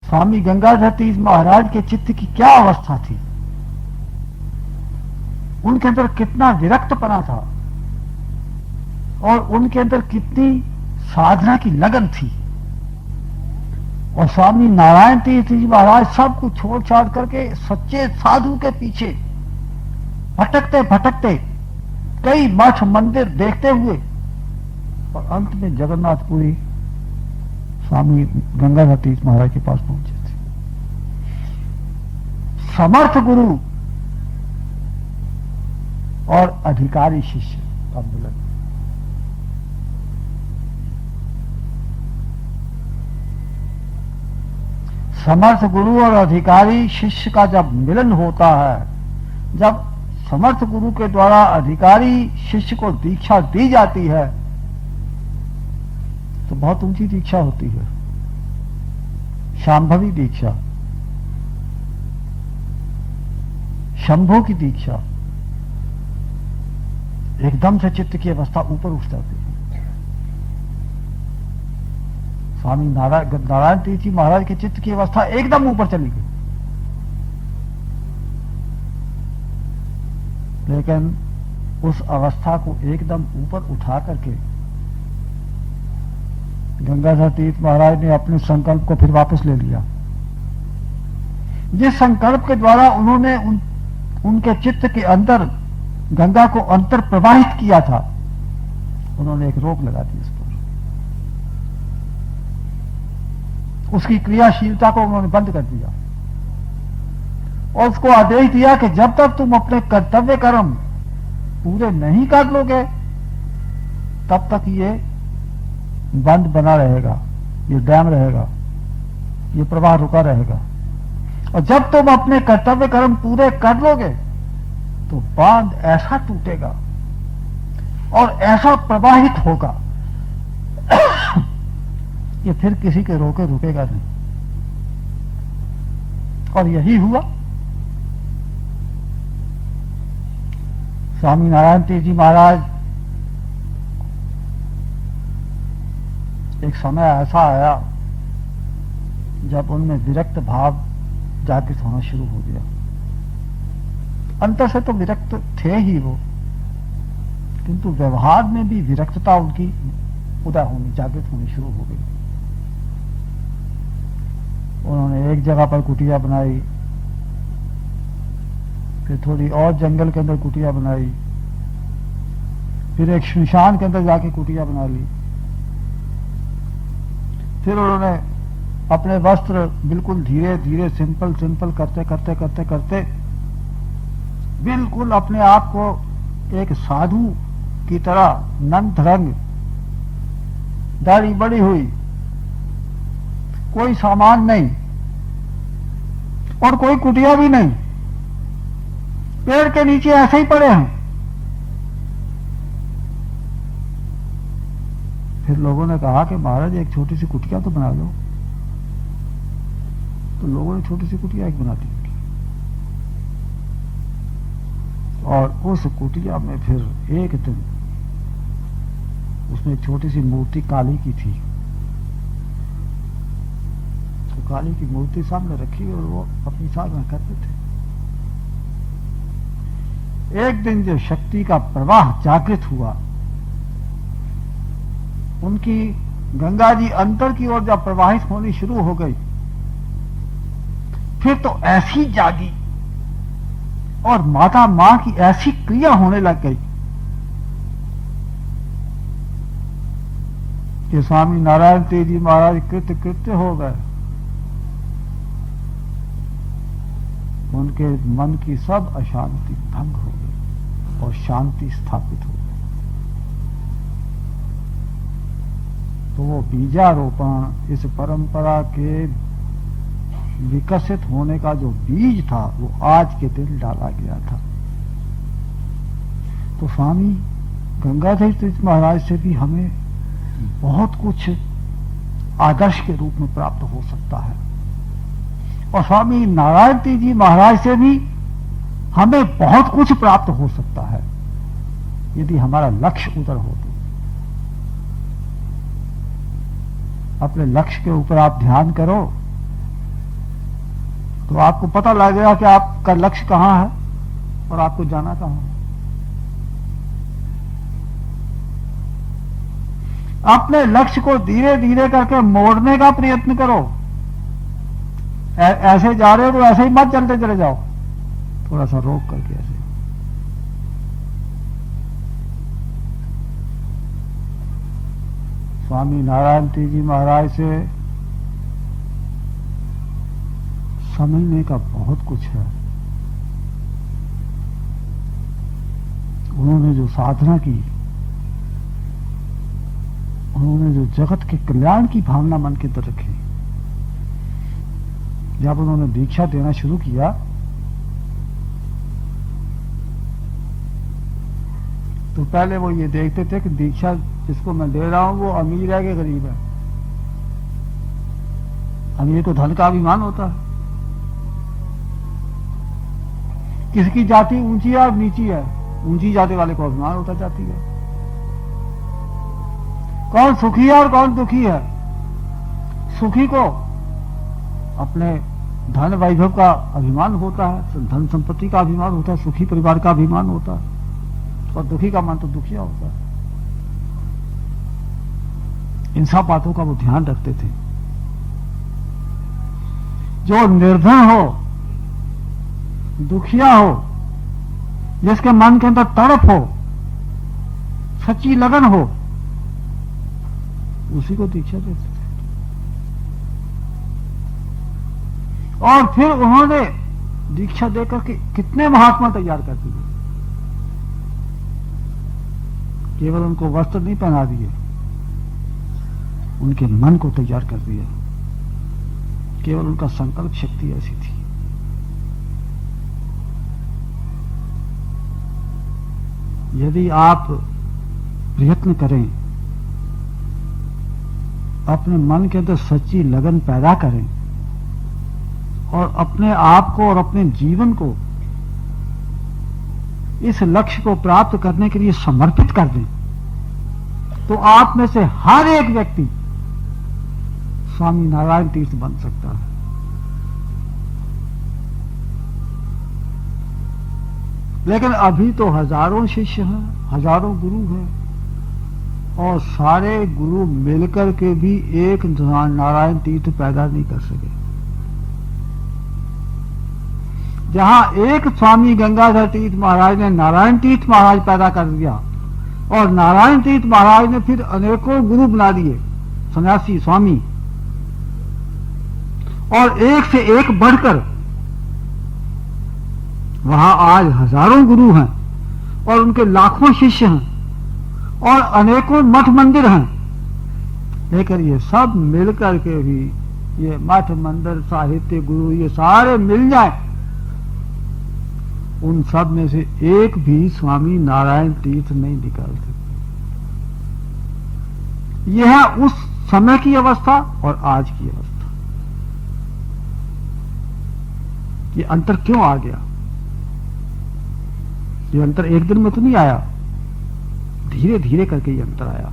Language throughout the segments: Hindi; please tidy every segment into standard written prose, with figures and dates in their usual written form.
स्वामी गंगाधर तीर्थ महाराज के चित्त की क्या अवस्था थी, उनके अंदर कितना विरक्तपना था और उनके अंदर कितनी साधना की लगन थी। और स्वामी नारायण तीर्थ जी महाराज सब कुछ छोड़ छाड़ करके सच्चे साधु के पीछे भटकते भटकते कई मठ मंदिर देखते हुए और अंत में जगन्नाथपुरी स्वामी गंगाधर तीर्थ महाराज के पास पहुंचे थे। समर्थ गुरु और अधिकारी शिष्य का मिलन। समर्थ गुरु और अधिकारी शिष्य का जब मिलन होता है, जब समर्थ गुरु के द्वारा अधिकारी शिष्य को दीक्षा दी जाती है, तो बहुत ऊंची दीक्षा होती है, शांभवी दीक्षा, शंभू की दीक्षा। एकदम से चित्त की अवस्था ऊपर उठ जाती है। स्वामी नारायण तीर्थ जी महाराज के चित्त की अवस्था एकदम ऊपर चली गई, लेकिन उस अवस्था को एकदम ऊपर उठा करके गंगाधर तीर्थ महाराज ने अपने संकल्प को फिर वापस ले लिया। जिस संकल्प के द्वारा उन्होंने उनके चित्त के अंदर गंगा को अंतर प्रवाहित किया था, उन्होंने एक रोक लगा दी इस पर। उसकी क्रियाशीलता को उन्होंने बंद कर दिया और उसको आदेश दिया कि जब तक तुम अपने कर्तव्य कर्म पूरे नहीं कर लोगे, तब तक ये बंद बना रहेगा, ये डैम रहेगा, ये प्रवाह रुका रहेगा। और जब तुम अपने कर्तव्य कर्म पूरे कर लोगे तो बांध ऐसा टूटेगा और ऐसा प्रवाहित होगा कि फिर किसी के रोके रुकेगा नहीं। और यही हुआ। स्वामी नारायण तीर्थ जी महाराज, एक समय ऐसा आया जब उनमें विरक्त भाव जागृत होना शुरू हो गया। अंतर से तो विरक्त थे ही वो, किंतु व्यवहार में भी विरक्तता उनकी उदय होनी, जागृत होनी शुरू हो गई। उन्होंने एक जगह पर कुटिया बनाई, फिर थोड़ी और जंगल के अंदर कुटिया बनाई, फिर एक श्मशान के अंदर जाके कुटिया बना ली। फिर उन्होंने अपने वस्त्र बिल्कुल धीरे धीरे सिंपल सिंपल करते करते करते करते बिल्कुल अपने आप को एक साधु की तरह नंद रंग, दाढ़ी बड़ी हुई, कोई सामान नहीं और कोई कुटिया भी नहीं, पेड़ के नीचे ऐसे ही पड़े हैं। फिर लोगों ने कहा कि महाराज एक छोटी सी कुटिया तो बना लो। तो लोगों ने छोटी सी कुटिया एक बना दी और उस कुटिया में फिर एक दिन उसमें एक छोटी सी मूर्ति काली की थी। तो काली की मूर्ति सामने रखी और वो अपनी साधना करते थे। एक दिन जो शक्ति का प्रवाह जागृत हुआ, उनकी गंगा जी अंतर की ओर जब प्रवाहित होनी शुरू हो गई, फिर तो ऐसी जागी और माता मां की ऐसी क्रिया होने लग गई कि स्वामी नारायण तीर्थ जी महाराज कृत्य कृत्य हो गए। उनके मन की सब अशांति भंग हो गई और शांति स्थापित हो गई। तो वो बीजारोपण, इस परंपरा के विकसित होने का जो बीज था, वो आज के दिन डाला गया था। तो स्वामी गंगाधर तीर्थ महाराज से भी हमें बहुत कुछ आदर्श के रूप में प्राप्त हो सकता है और स्वामी नारायण तीर्थ जी महाराज से भी हमें बहुत कुछ प्राप्त हो सकता है, यदि हमारा लक्ष्य उधर हो तो। अपने लक्ष्य के ऊपर आप ध्यान करो तो आपको पता लगेगा कि आपका लक्ष्य कहां है और आपको जाना कहां है। अपने लक्ष्य को धीरे धीरे करके मोड़ने का प्रयत्न करो। ऐसे जा रहे हो तो ऐसे ही मत चलते चले जाओ, थोड़ा सा रोक करके ऐसे। स्वामी नारायण तीर्थ जी महाराज से समझने का बहुत कुछ है। उन्होंने जो साधना की, उन्होंने जो जगत के कल्याण की भावना मन के अंदर रखी, जब उन्होंने दीक्षा देना शुरू किया तो पहले वो ये देखते थे कि दीक्षा जिसको मैं दे रहा हूं वो अमीर है कि गरीब है। अमीर को धन का अभिमान होता है, किसकी जाति ऊंची है और नीची है, ऊंची जाति वाले को अभिमान होता जाती है। कौन सुखी है और कौन दुखी है, सुखी को अपने धन वैभव का अभिमान होता है, धन संपत्ति का अभिमान होता है, सुखी परिवार का अभिमान होता है, और दुखी का मन तो दुखिया होता है। इन सब बातों का वो ध्यान रखते थे। जो निर्धन हो, दुखिया हो, जिसके मन के अंदर तड़प हो, सच्ची लगन हो, उसी को दीक्षा देते थे। और फिर उन्होंने दीक्षा देकर के कितने महात्मा तैयार कर दिए। केवल उनको वस्त्र नहीं पहना दिए, उनके मन को तैयार कर दिया। केवल उनका संकल्प शक्ति ऐसी थी। यदि आप प्रयत्न करें, अपने मन के अंदर सच्ची लगन पैदा करें और अपने आप को और अपने जीवन को इस लक्ष्य को प्राप्त करने के लिए समर्पित कर दें, तो आप में से हर एक व्यक्ति स्वामी नारायण तीर्थ बन सकता है। लेकिन अभी तो हजारों शिष्य हैं, हजारों गुरु हैं, और सारे गुरु मिलकर के भी एक नारायण तीर्थ पैदा नहीं कर सके। जहां एक स्वामी गंगाधर तीर्थ महाराज ने नारायण तीर्थ महाराज पैदा कर दिया, और नारायण तीर्थ महाराज ने फिर अनेकों गुरु बना दिए, सन्यासी स्वामी, और एक से एक बढ़कर वहां आज हजारों गुरु हैं और उनके लाखों शिष्य हैं और अनेकों मठ मंदिर हैं। लेकिन ये सब मिलकर के भी, ये मठ मंदिर साहित्य गुरु ये सारे मिल जाए, उन सब में से एक भी स्वामी नारायण तीर्थ नहीं निकाल सकते। यह है उस समय की अवस्था और आज की अवस्था। ये अंतर क्यों आ गया? ये अंतर एक दिन में तो नहीं आया, धीरे धीरे करके ये अंतर आया।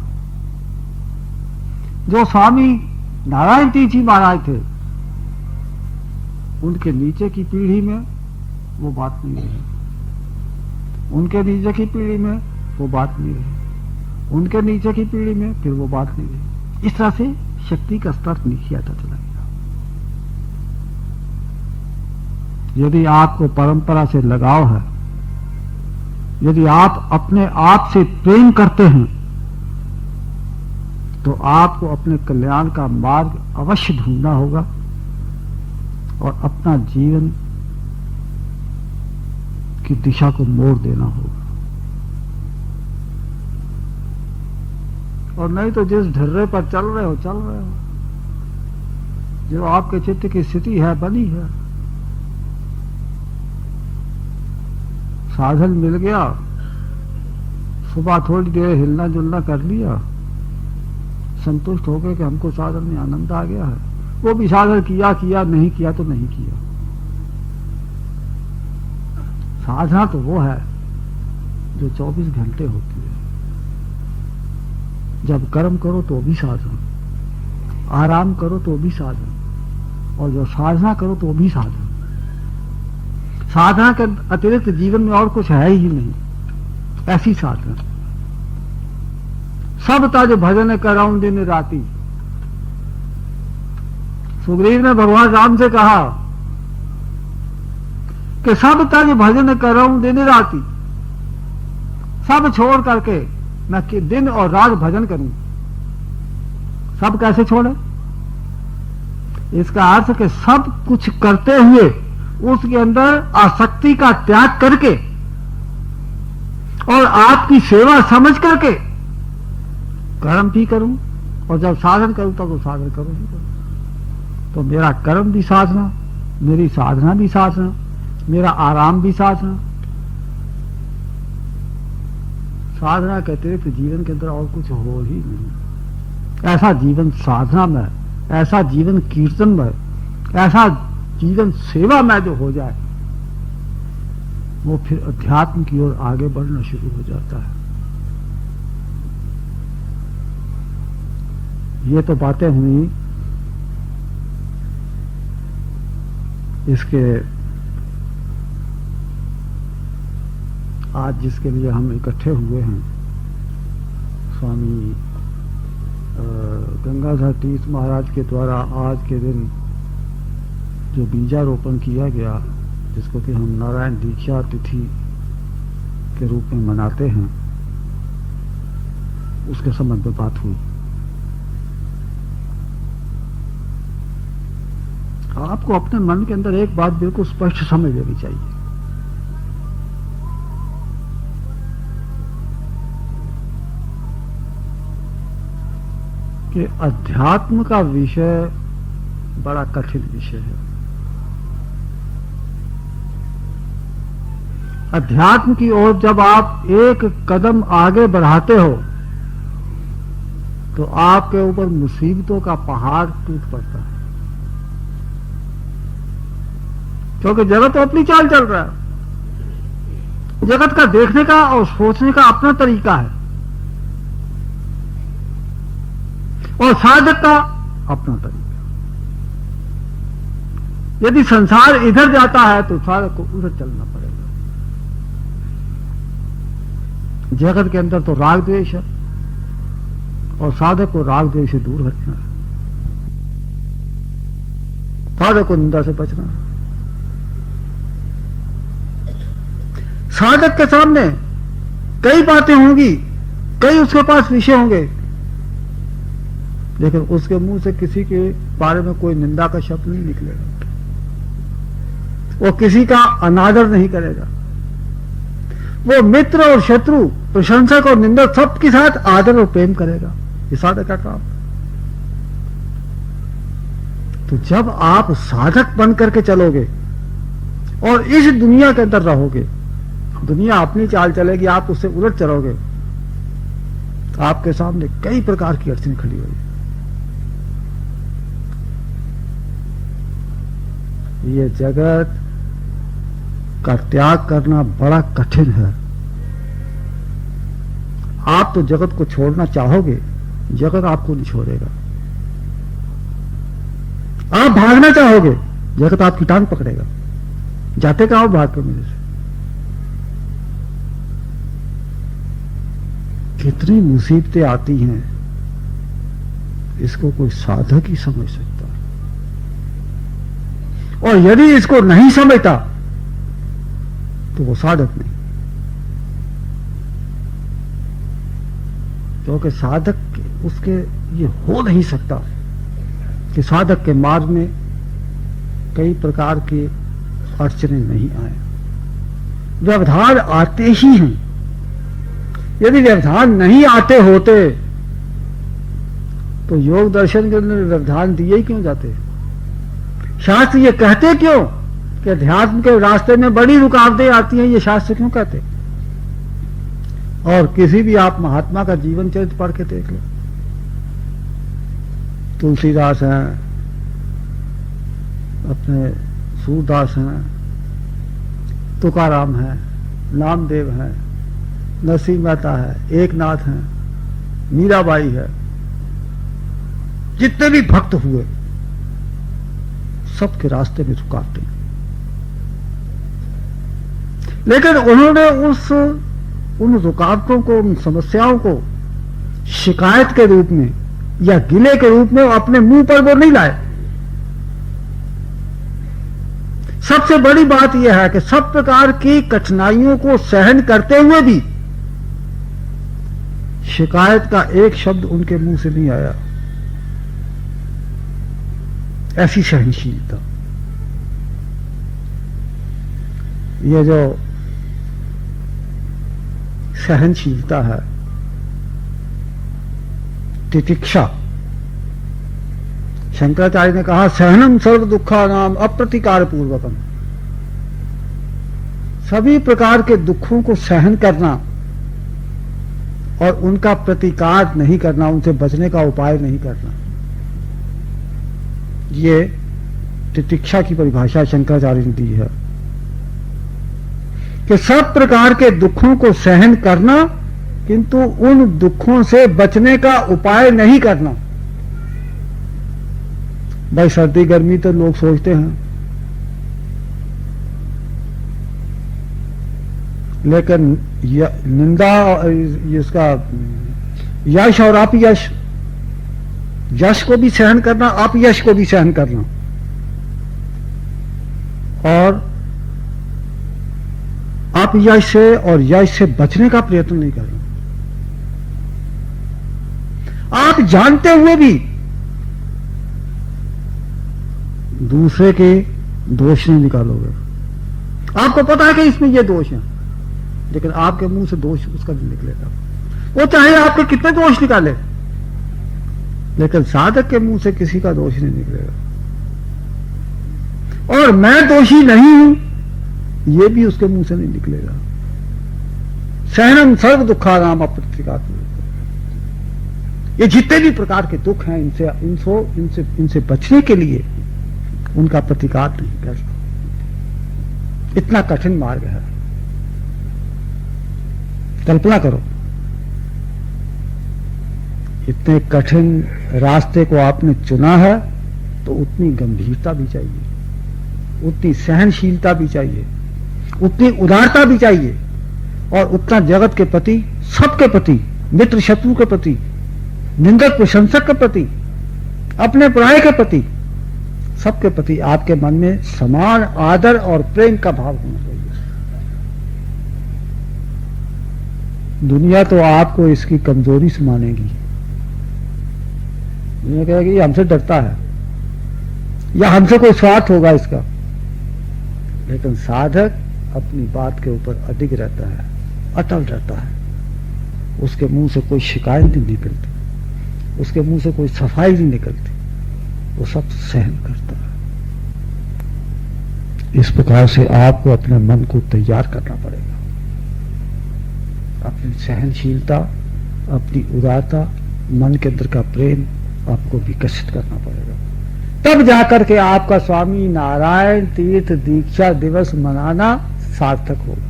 जो स्वामी नारायण तीर्थ जी महाराज थे, उनके नीचे की पीढ़ी में वो बात नहीं रही, उनके नीचे की पीढ़ी में वो बात नहीं रही, उनके नीचे की पीढ़ी में फिर वो बात नहीं रही। इस तरह से शक्ति का स्तर नीचे आता चला गया। यदि आपको परंपरा से लगाव है, यदि आप अपने आप से प्रेम करते हैं, तो आपको अपने कल्याण का मार्ग अवश्य ढूंढना होगा और अपना जीवन की दिशा को मोड़ देना होगा। और नहीं तो जिस ढर्रे पर चल रहे हो, जो आपके चित्त की स्थिति है, बनी है, साधन मिल गया, सुबह थोड़ी देर हिलना जुलना कर लिया, संतुष्ट हो गए कि हमको साधन में आनंद आ गया है, वो भी साधन किया किया, नहीं किया तो नहीं किया। साधना तो वो है जो 24 घंटे होती है। जब कर्म करो तो भी साधन, आराम करो तो भी साधन, और जो साधना करो तो भी साधन। साधना के अतिरिक्त जीवन में और कुछ है ही नहीं, ऐसी साधना। सब ताज भजन कराऊं दिन राती। सुग्रीव ने भगवान राम से कहा कि सब ताज भजन कराऊं दिन राती, सब छोड़ करके मैं कि दिन और रात भजन करूं। सब कैसे छोड़े? इसका अर्थ कि सब कुछ करते हुए उसके अंदर आसक्ति का त्याग करके और आपकी सेवा समझ करके कर्म भी करूं, और जब साधन करूं तब तो साधन करूं ही करूं। तो मेरा कर्म भी साधना, मेरी साधना भी साधना, मेरा आराम भी साधना। साधना के अतिरिक्त जीवन के अंदर और कुछ हो ही नहीं। ऐसा जीवन साधना में, ऐसा जीवन कीर्तन में, ऐसा जीवन सेवा में जो हो जाए, वो फिर अध्यात्म की ओर आगे बढ़ना शुरू हो जाता है। ये तो बातें हुई इसके आज जिसके लिए हम इकट्ठे हुए हैं, स्वामी गंगाधर तीर्थ महाराज के द्वारा आज के दिन जो बीजारोपण किया गया, जिसको कि हम नारायण दीक्षा तिथि के रूप में मनाते हैं, उसके संबंध में बात हुई। आपको अपने मन के अंदर एक बात बिल्कुल स्पष्ट समझ लेनी चाहिए कि अध्यात्म का विषय बड़ा कठिन विषय है। अध्यात्म की ओर जब आप एक कदम आगे बढ़ाते हो तो आपके ऊपर मुसीबतों का पहाड़ टूट पड़ता है, क्योंकि जगत तो अपनी चाल चल रहा है। जगत का देखने का और सोचने का अपना तरीका है, और साधक का अपना तरीका। यदि संसार इधर जाता है तो साधक को उधर चलना पड़ेगा। जगत के अंदर तो राग द्वेष है, और साधक को राग द्वेष से दूर हटना है। साधक को निंदा से बचना है। साधक के सामने कई बातें होंगी, कई उसके पास विषय होंगे, लेकिन उसके मुंह से किसी के बारे में कोई निंदा का शब्द नहीं निकलेगा। वो किसी का अनादर नहीं करेगा। वो मित्र और शत्रु, प्रशंसक और निंदक सबके साथ आदर और प्रेम करेगा। ये साधक का काम। तो जब आप साधक बन करके चलोगे और इस दुनिया के अंदर रहोगे, दुनिया अपनी चाल चलेगी, आप उससे उलट चलोगे, तो आपके सामने कई प्रकार की अड़चनें खड़ी होगी। ये जगत का त्याग करना बड़ा कठिन है। आप तो जगत को छोड़ना चाहोगे, जगत आपको नहीं छोड़ेगा। आप भागना चाहोगे, जगत आपकी टांग पकड़ेगा। जाते कहां भाग कर मेरे से। कितनी मुसीबतें आती हैं, इसको कोई साधक ही समझ सकता है। और यदि इसको नहीं समझता तो वो साधक नहीं। क्योंकि साधक उसके ये हो नहीं सकता कि साधक के मार्ग में कई प्रकार की अड़चनें नहीं आए। व्यवधान आते ही हैं। यदि व्यवधान नहीं आते होते तो योग दर्शन के अंदर व्यवधान दिए ही क्यों जाते? शास्त्र ये कहते क्यों कि अध्यात्म के रास्ते में बड़ी रुकावटें आती हैं? ये शास्त्र क्यों कहते? और किसी भी आप महात्मा का जीवन चरित्र पढ़ के देख लो। तुलसीदास हैं, अपने सूरदास हैं, तुकाराम हैं, नामदेव हैं, नरसिंह मेहता है, एकनाथ हैं, मीराबाई है, जितने भी भक्त हुए सबके रास्ते में रुकावटें। लेकिन उन्होंने उन रुकावटों को, उन समस्याओं को शिकायत के रूप में या गिले के रूप में अपने मुंह पर वो नहीं लाए। सबसे बड़ी बात यह है कि सब प्रकार की कठिनाइयों को सहन करते हुए भी शिकायत का एक शब्द उनके मुंह से नहीं आया। ऐसी सहनशीलता, ये जो सहनशीलता है, तितिक्षा, शंकराचार्य ने कहा सहनम सर्व दुखा नाम अप्रतिकार पूर्वकम। सभी प्रकार के दुखों को सहन करना और उनका प्रतिकार नहीं करना, उनसे बचने का उपाय नहीं करना, ये तितिक्षा की परिभाषा शंकराचार्य ने दी है कि सब प्रकार के दुखों को सहन करना किंतु उन दुखों से बचने का उपाय नहीं करना। भाई सर्दी गर्मी तो लोग सोचते हैं, लेकिन निंदा, इसका यश और अपयश, यश को भी सहन करना, अपयश को भी सहन करना, और अपयश से और यश से बचने का प्रयत्न नहीं करना। आप जानते हुए भी दूसरे के दोष नहीं निकालोगे। आपको पता है कि इसमें ये दोष है, लेकिन आपके मुंह से दोष उसका नहीं निकलेगा। वो चाहे आपके कितने दोष निकाले, लेकिन साधक के मुंह से किसी का दोष नहीं निकलेगा। और मैं दोषी नहीं हूं, ये भी उसके मुंह से नहीं निकलेगा। सहनम सर्व दुखा नाम अप्रतिकार। ये जितने भी प्रकार के दुख हैं, इनसे बचने के लिए उनका प्रतिकार नहीं कर सकते। इतना कठिन मार्ग है। कल्पना करो, इतने कठिन रास्ते को आपने चुना है, तो उतनी गंभीरता भी चाहिए, उतनी सहनशीलता भी चाहिए, उतनी उदारता भी चाहिए, और उतना जगत के प्रति, सबके प्रति, मित्र शत्रु के प्रति, निंदक प्रशंसक के प्रति, अपने पराये के प्रति, सबके प्रति आपके मन में समान आदर और प्रेम का भाव होना चाहिए। दुनिया तो आपको इसकी कमजोरी से मानेगी, दुनिया कहेगी ये हमसे डरता है या हमसे कोई स्वार्थ होगा इसका। लेकिन साधक अपनी बात के ऊपर अडिग रहता है, अटल रहता है। उसके मुंह से कोई शिकायत नहीं निकलती, उसके मुंह से कोई सफाई नहीं निकलती, वो सब सहन करता है। इस प्रकार से आपको अपने मन को तैयार करना पड़ेगा। अपनी सहनशीलता, अपनी उदारता, मन के अंदर का प्रेम आपको विकसित करना पड़ेगा। तब जाकर के आपका स्वामी नारायण तीर्थ दीक्षा दिवस मनाना सार्थक होगा,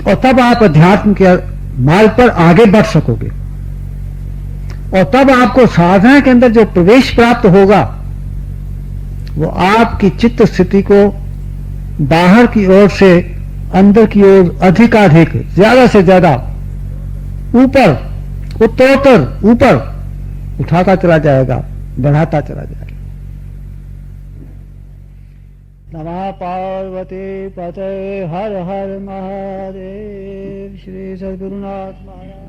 और तब आप अध्यात्म के मार्ग पर आगे बढ़ सकोगे। और तब आपको साधना के अंदर जो प्रवेश प्राप्त होगा, वो आपकी चित्त स्थिति को बाहर की ओर से अंदर की ओर अधिकाधिक, ज्यादा से ज्यादा ऊपर, उत्तरोत्तर ऊपर उठाता चला जाएगा, बढ़ाता चला जाएगा। नमः पार्वती पते हर हर महादेव। श्री सद्गुरुनाथ महाराज।